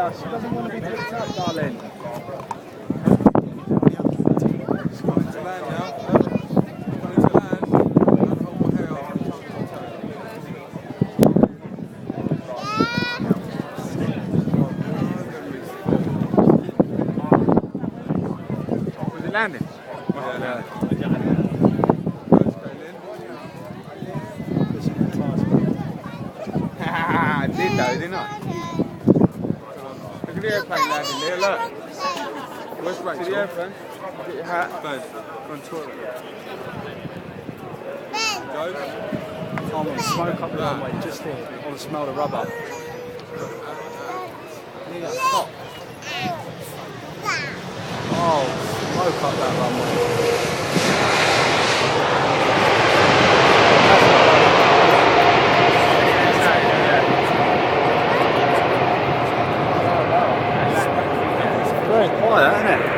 She doesn't want to be picked up, darling. It's coming to land now. Coming to land. Was it landing? Yeah. I did though, didn't I? Look at the airplane landing there, look. Where's Rachel? See the airplane? Get your hat. Ben, go on toilet. Go. I want to smoke up the runway just here. I want to smell the rubber. Yeah, stop. Oh, smoke up that runway. Very quiet, isn't it?